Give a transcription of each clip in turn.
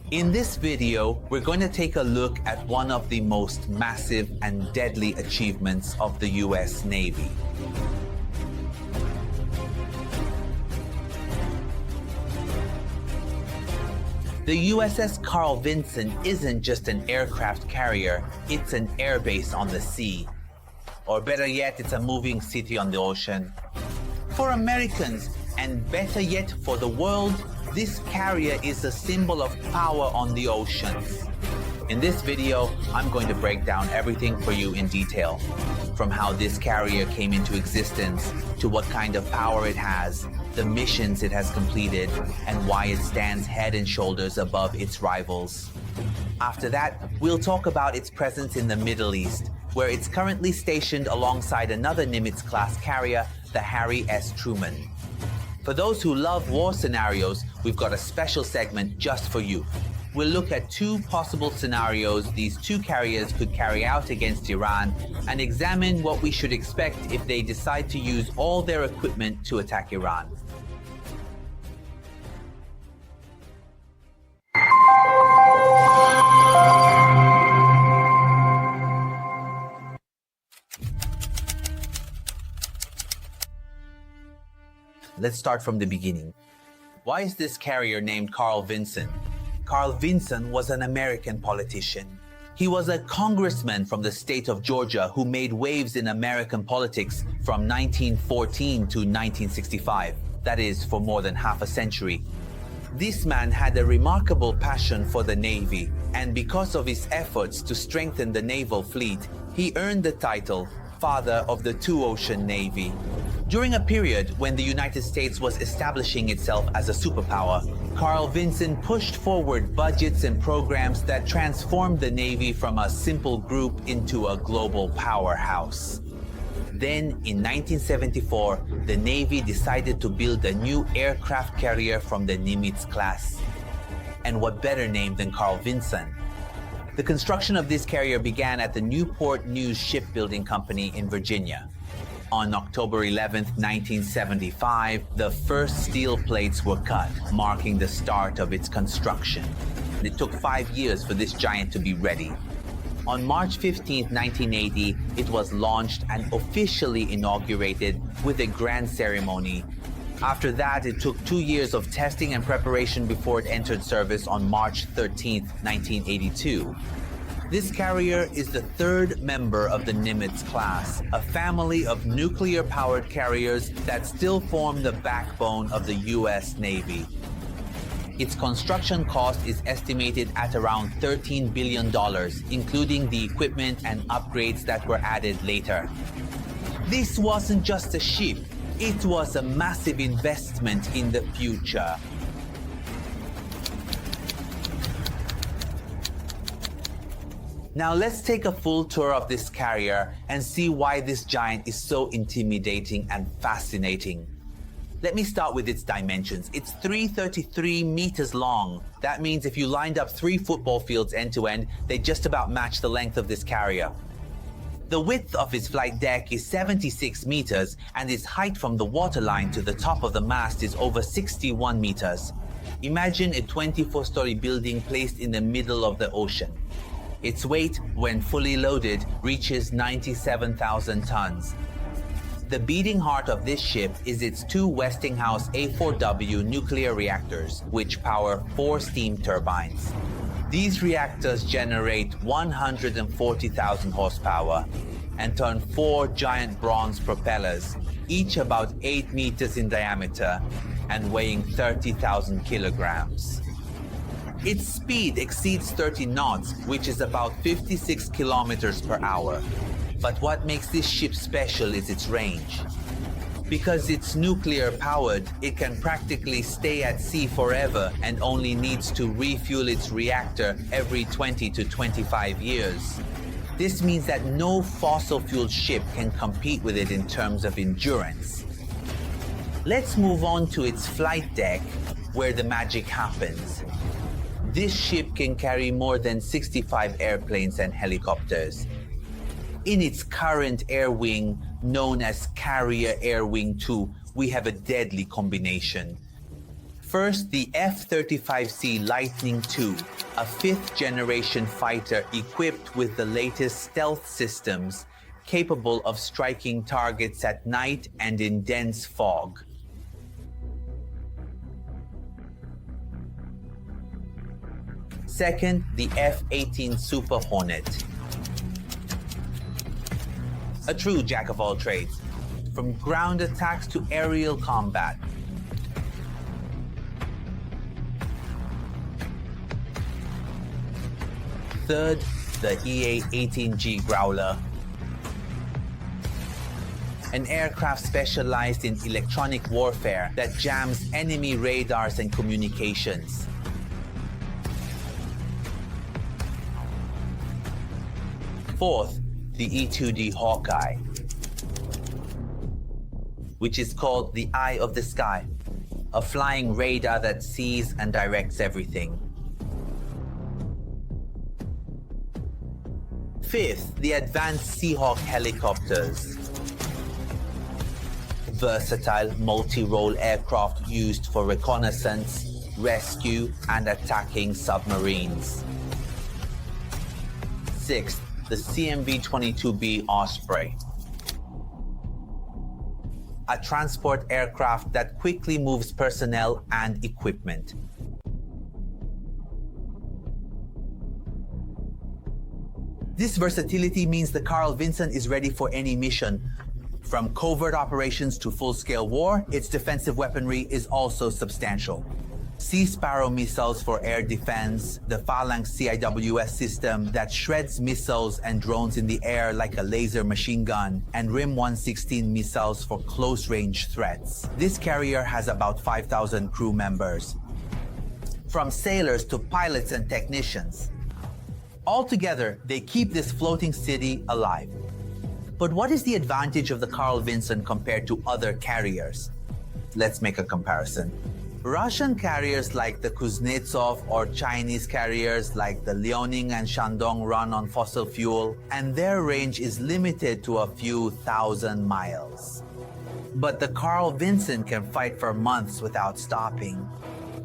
In this video, we're going to take a look at one of the most massive and deadly achievements of the US Navy. The USS Carl Vinson isn't just an aircraft carrier, it's an airbase on the sea. Or better yet, it's a moving city on the ocean. For Americans, and better yet for the world, this carrier is a symbol of power on the oceans. In this video, I'm going to break down everything for you in detail. From how this carrier came into existence, to what kind of power it has, the missions it has completed, and why it stands head and shoulders above its rivals. After that, we'll talk about its presence in the Middle East, where it's currently stationed alongside another Nimitz-class carrier, the Harry S. Truman. For those who love war scenarios, we've got a special segment just for you. We'll look at two possible scenarios these two carriers could carry out against Iran and examine what we should expect if they decide to use all their equipment to attack Iran. Let's start from the beginning. Why is this carrier named Carl Vinson? Carl Vinson was an American politician. He was a congressman from the state of Georgia who made waves in American politics from 1914 to 1965. That is, for more than half a century. This man had a remarkable passion for the Navy, and because of his efforts to strengthen the naval fleet, he earned the title Father of the Two-Ocean Navy. During a period when the United States was establishing itself as a superpower, Carl Vinson pushed forward budgets and programs that transformed the Navy from a simple group into a global powerhouse. Then, in 1974, the Navy decided to build a new aircraft carrier from the Nimitz-class. And what better name than Carl Vinson? The construction of this carrier began at the Newport News Shipbuilding Company in Virginia. On October 11, 1975, the first steel plates were cut, marking the start of its construction. It took 5 years for this giant to be ready. On March 15, 1980, it was launched and officially inaugurated with a grand ceremony. After that, it took 2 years of testing and preparation before it entered service on March 13, 1982. This carrier is the third member of the Nimitz-class, a family of nuclear-powered carriers that still form the backbone of the US Navy. Its construction cost is estimated at around $13 billion, including the equipment and upgrades that were added later. This wasn't just a ship, it was a massive investment in the future. Now let's take a full tour of this carrier and see why this giant is so intimidating and fascinating. Let me start with its dimensions. It's 333 meters long. That means if you lined up 3 football fields end to end, they just about match the length of this carrier. The width of its flight deck is 76 meters, and its height from the waterline to the top of the mast is over 61 meters. Imagine a 24-story building placed in the middle of the ocean. Its weight, when fully loaded, reaches 97,000 tons. The beating heart of this ship is its 2 Westinghouse A4W nuclear reactors, which power 4 steam turbines. These reactors generate 140,000 horsepower and turn 4 giant bronze propellers, each about 8 meters in diameter and weighing 30,000 kilograms. Its speed exceeds 30 knots, which is about 56 kilometers per hour. But what makes this ship special is its range. Because it's nuclear powered, it can practically stay at sea forever and only needs to refuel its reactor every 20 to 25 years. This means that no fossil fuel ship can compete with it in terms of endurance. Let's move on to its flight deck, where the magic happens. This ship can carry more than 65 airplanes and helicopters. In its current air wing, known as Carrier Air Wing 2, we have a deadly combination. First, the F-35C Lightning II, a fifth-generation fighter equipped with the latest stealth systems, capable of striking targets at night and in dense fog. Second, the F-18 Super Hornet, a true jack-of-all-trades, from ground attacks to aerial combat. Third, the EA-18G Growler, an aircraft specialized in electronic warfare that jams enemy radars and communications. Fourth, the E-2D Hawkeye, which is called the Eye of the Sky, a flying radar that sees and directs everything. Fifth, the advanced Seahawk helicopters, versatile multi-role aircraft used for reconnaissance, rescue, and attacking submarines. Sixth, the CMV-22B Osprey, a transport aircraft that quickly moves personnel and equipment. This versatility means the Carl Vinson is ready for any mission. From covert operations to full-scale war, its defensive weaponry is also substantial. Sea Sparrow missiles for air defense, the Phalanx CIWS system that shreds missiles and drones in the air like a laser machine gun, and RIM-116 missiles for close-range threats. This carrier has about 5,000 crew members, from sailors to pilots and technicians. Altogether, they keep this floating city alive. But what is the advantage of the Carl Vinson compared to other carriers? Let's make a comparison. Russian carriers like the Kuznetsov or Chinese carriers like the Liaoning and Shandong run on fossil fuel, and their range is limited to a few thousand miles. But the Carl Vinson can fight for months without stopping.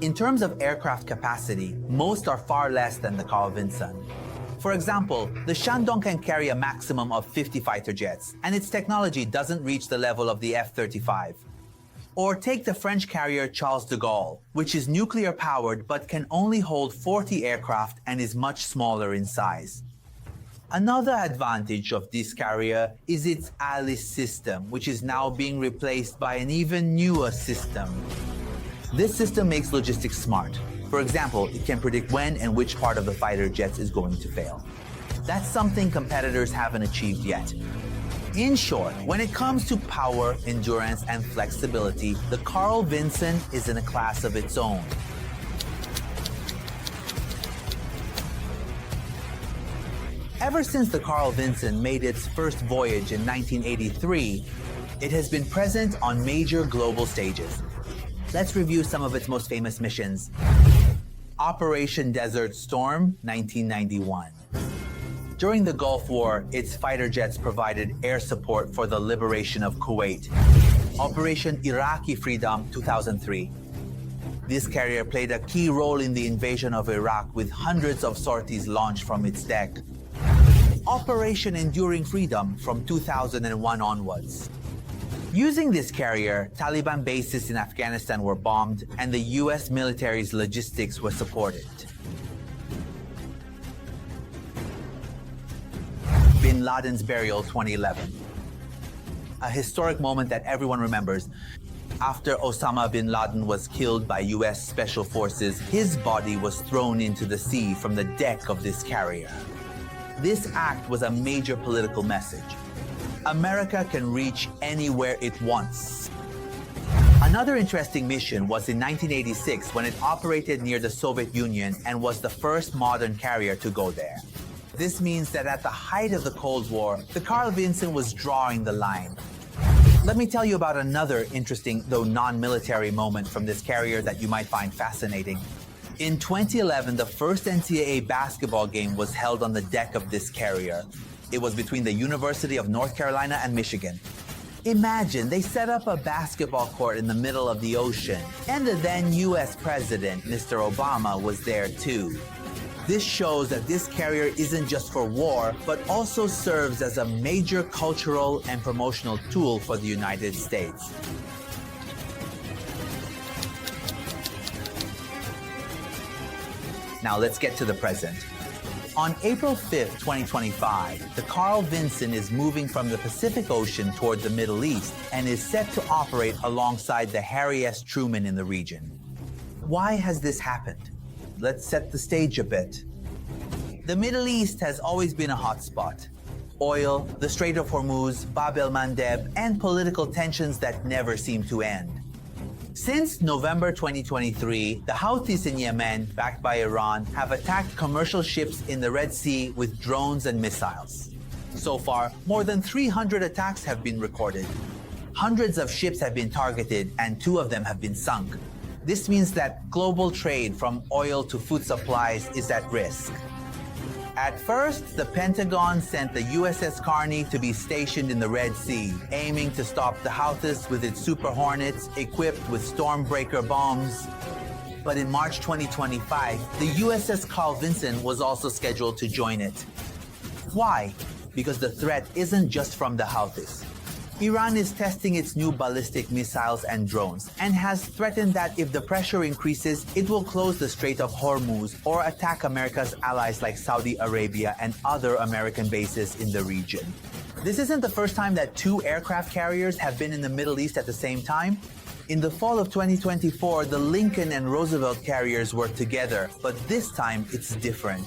In terms of aircraft capacity, most are far less than the Carl Vinson. For example, the Shandong can carry a maximum of 50 fighter jets, and its technology doesn't reach the level of the F-35. Or take the French carrier Charles de Gaulle, which is nuclear-powered but can only hold 40 aircraft and is much smaller in size. Another advantage of this carrier is its Alice system, which is now being replaced by an even newer system. This system makes logistics smart. For example, it can predict when and which part of the fighter jets is going to fail. That's something competitors haven't achieved yet. In short, when it comes to power, endurance, and flexibility, the Carl Vinson is in a class of its own. Ever since the Carl Vinson made its first voyage in 1983, it has been present on major global stages. Let's review some of its most famous missions. Operation Desert Storm, 1991. During the Gulf War, its fighter jets provided air support for the liberation of Kuwait. Operation Iraqi Freedom, 2003. This carrier played a key role in the invasion of Iraq with hundreds of sorties launched from its deck. Operation Enduring Freedom from 2001 onwards. Using this carrier, Taliban bases in Afghanistan were bombed and the US military's logistics were supported. Bin Laden's burial, 2011. A historic moment that everyone remembers. After Osama bin Laden was killed by US Special Forces, his body was thrown into the sea from the deck of this carrier. This act was a major political message. America can reach anywhere it wants. Another interesting mission was in 1986 when it operated near the Soviet Union and was the first modern carrier to go there. This means that at the height of the Cold War, the Carl Vinson was drawing the line. Let me tell you about another interesting, though non-military moment from this carrier that you might find fascinating. In 2011, the first NCAA basketball game was held on the deck of this carrier. It was between the University of North Carolina and Michigan. Imagine they set up a basketball court in the middle of the ocean, and the then US President, Mr. Obama, was there too. This shows that this carrier isn't just for war, but also serves as a major cultural and promotional tool for the United States. Now let's get to the present. On April 5th, 2025, the Carl Vinson is moving from the Pacific Ocean toward the Middle East and is set to operate alongside the Harry S. Truman in the region. Why has this happened? Let's set the stage a bit. The Middle East has always been a hotspot. Oil, the Strait of Hormuz, Bab el-Mandeb, and political tensions that never seem to end. Since November 2023, the Houthis in Yemen, backed by Iran, have attacked commercial ships in the Red Sea with drones and missiles. So far, more than 300 attacks have been recorded. Hundreds of ships have been targeted and 2 of them have been sunk. This means that global trade from oil to food supplies is at risk. At first, the Pentagon sent the USS Carney to be stationed in the Red Sea, aiming to stop the Houthis with its Super Hornets equipped with Stormbreaker bombs. But in March 2025, the USS Carl Vinson was also scheduled to join it. Why? Because the threat isn't just from the Houthis. Iran is testing its new ballistic missiles and drones and has threatened that if the pressure increases, it will close the Strait of Hormuz or attack America's allies like Saudi Arabia and other American bases in the region. This isn't the first time that 2 aircraft carriers have been in the Middle East at the same time. In the fall of 2024, the Lincoln and Roosevelt carriers were together, but this time it's different.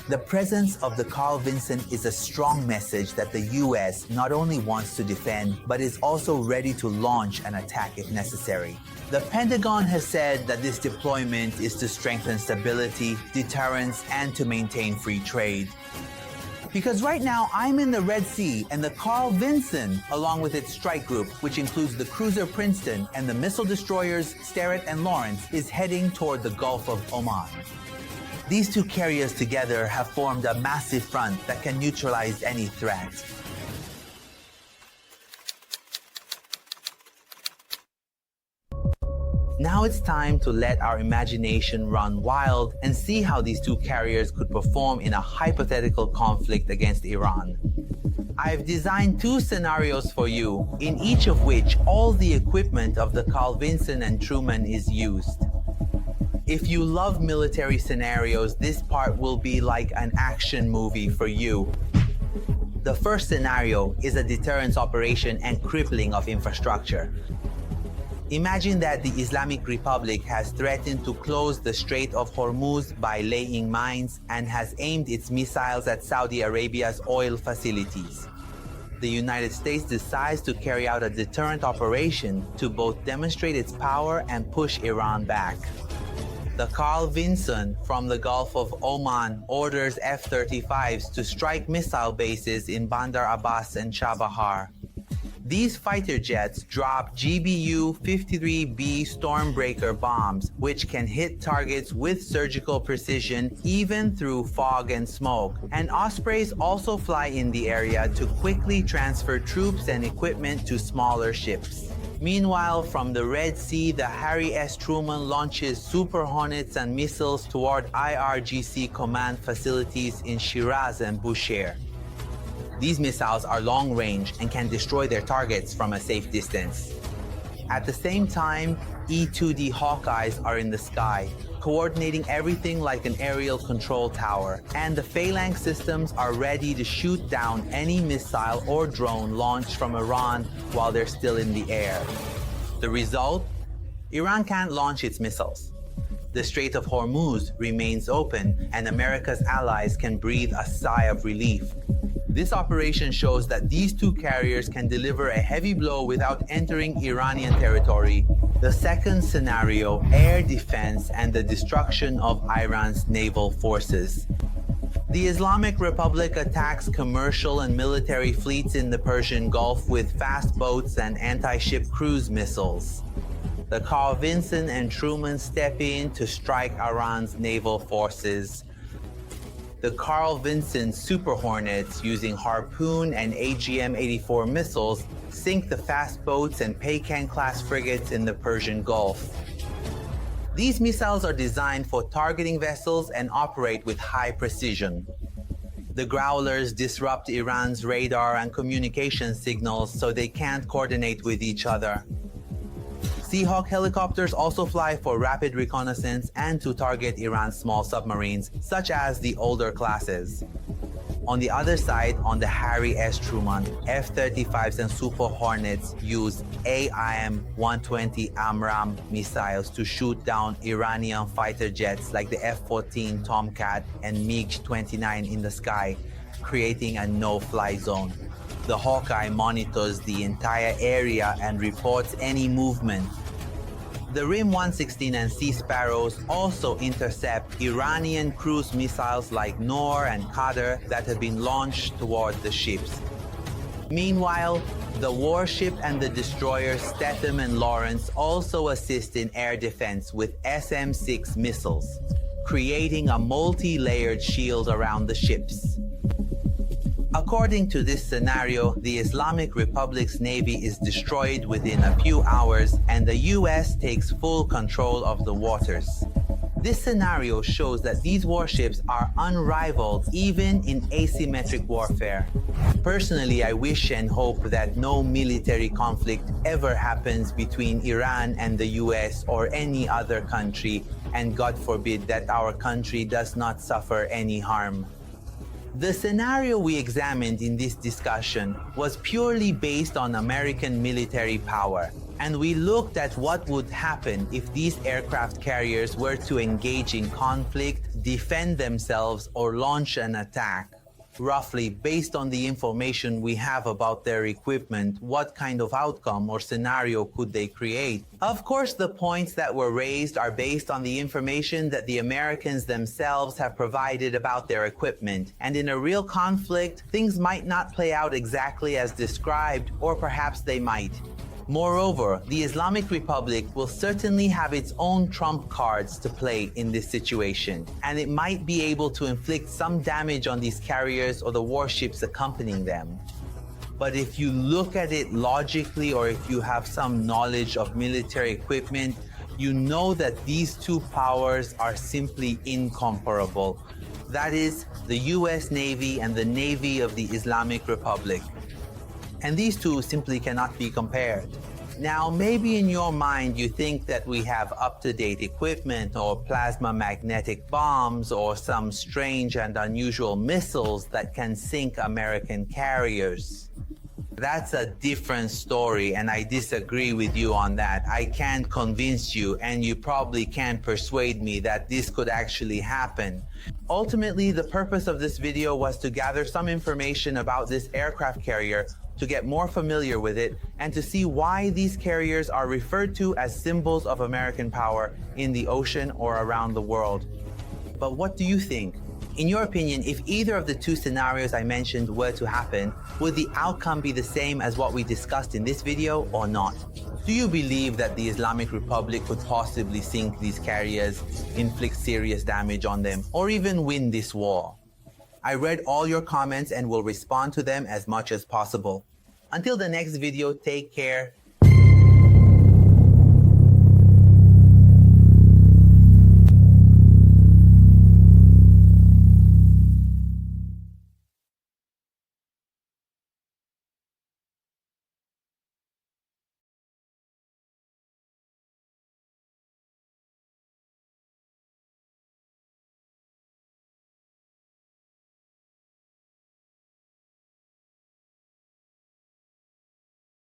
The presence of the Carl Vinson is a strong message that the U.S. not only wants to defend, but is also ready to launch an attack if necessary. The Pentagon has said that this deployment is to strengthen stability, deterrence, and to maintain free trade. Because right now, I'm in the Red Sea, and the Carl Vinson, along with its strike group, which includes the cruiser Princeton and the missile destroyers Sterett and Lawrence, is heading toward the Gulf of Oman. These 2 carriers together have formed a massive front that can neutralize any threat. Now it's time to let our imagination run wild and see how these 2 carriers could perform in a hypothetical conflict against Iran. I've designed 2 scenarios for you, in each of which all the equipment of the Carl Vinson and Truman is used. If you love military scenarios, this part will be like an action movie for you. The first scenario is a deterrence operation and crippling of infrastructure. Imagine that the Islamic Republic has threatened to close the Strait of Hormuz by laying mines and has aimed its missiles at Saudi Arabia's oil facilities. The United States decides to carry out a deterrent operation to both demonstrate its power and push Iran back. The Carl Vinson from the Gulf of Oman orders F-35s to strike missile bases in Bandar Abbas and Chabahar. These fighter jets drop GBU-53B Stormbreaker bombs, which can hit targets with surgical precision even through fog and smoke. And Ospreys also fly in the area to quickly transfer troops and equipment to smaller ships. Meanwhile, from the Red Sea, the Harry S. Truman launches Super Hornets and missiles toward IRGC command facilities in Shiraz and Bushehr. These missiles are long-range and can destroy their targets from a safe distance. At the same time, E-2D Hawkeyes are in the sky, coordinating everything like an aerial control tower, and the Phalanx systems are ready to shoot down any missile or drone launched from Iran while they're still in the air. The result? Iran can't launch its missiles. The Strait of Hormuz remains open, and America's allies can breathe a sigh of relief. This operation shows that these 2 carriers can deliver a heavy blow without entering Iranian territory. The second scenario, air defense and the destruction of Iran's naval forces. The Islamic Republic attacks commercial and military fleets in the Persian Gulf with fast boats and anti-ship cruise missiles. The Carl Vinson and Truman step in to strike Iran's naval forces. The Carl Vinson Super Hornets, using Harpoon and AGM-84 missiles, sink the fast boats and Pekan-class frigates in the Persian Gulf. These missiles are designed for targeting vessels and operate with high precision. The Growlers disrupt Iran's radar and communication signals so they can't coordinate with each other. Seahawk helicopters also fly for rapid reconnaissance and to target Iran's small submarines, such as the older classes. On the other side, on the Harry S. Truman, F-35s and Super Hornets use AIM-120 AMRAAM missiles to shoot down Iranian fighter jets like the F-14 Tomahawk and MiG-29 in the sky, creating a no-fly zone. The Hawkeye monitors the entire area and reports any movement. The RIM-116 and Sea Sparrows also intercept Iranian cruise missiles like Noor and Qadr that have been launched toward the ships. Meanwhile, the warship and the destroyers Stetham and Lawrence also assist in air defense with SM-6 missiles, creating a multi-layered shield around the ships. According to this scenario, the Islamic Republic's navy is destroyed within a few hours and the US takes full control of the waters. This scenario shows that these warships are unrivaled even in asymmetric warfare. Personally, I wish and hope that no military conflict ever happens between Iran and the US or any other country, and God forbid that our country does not suffer any harm. The scenario we examined in this discussion was purely based on American military power, and we looked at what would happen if these aircraft carriers were to engage in conflict, defend themselves, or launch an attack. Roughly, based on the information we have about their equipment, what kind of outcome or scenario could they create? Of course, the points that were raised are based on the information that the Americans themselves have provided about their equipment, and in a real conflict, things might not play out exactly as described, or perhaps they might. Moreover, the Islamic Republic will certainly have its own trump cards to play in this situation, and it might be able to inflict some damage on these carriers or the warships accompanying them. But if you look at it logically, or if you have some knowledge of military equipment, you know that these two powers are simply incomparable. That is, the US Navy and the Navy of the Islamic Republic. And these two simply cannot be compared. Now, maybe in your mind you think that we have up-to-date equipment or plasma magnetic bombs or some strange and unusual missiles that can sink American carriers. That's a different story, and I disagree with you on that. I can't convince you, and you probably can't persuade me that this could actually happen. Ultimately, the purpose of this video was to gather some information about this aircraft carrier, to get more familiar with it, and to see why these carriers are referred to as symbols of American power in the ocean or around the world. But what do you think? In your opinion, if either of the two scenarios I mentioned were to happen, would the outcome be the same as what we discussed in this video or not? Do you believe that the Islamic Republic could possibly sink these carriers, inflict serious damage on them, or even win this war? I read all your comments and will respond to them as much as possible. Until the next video, take care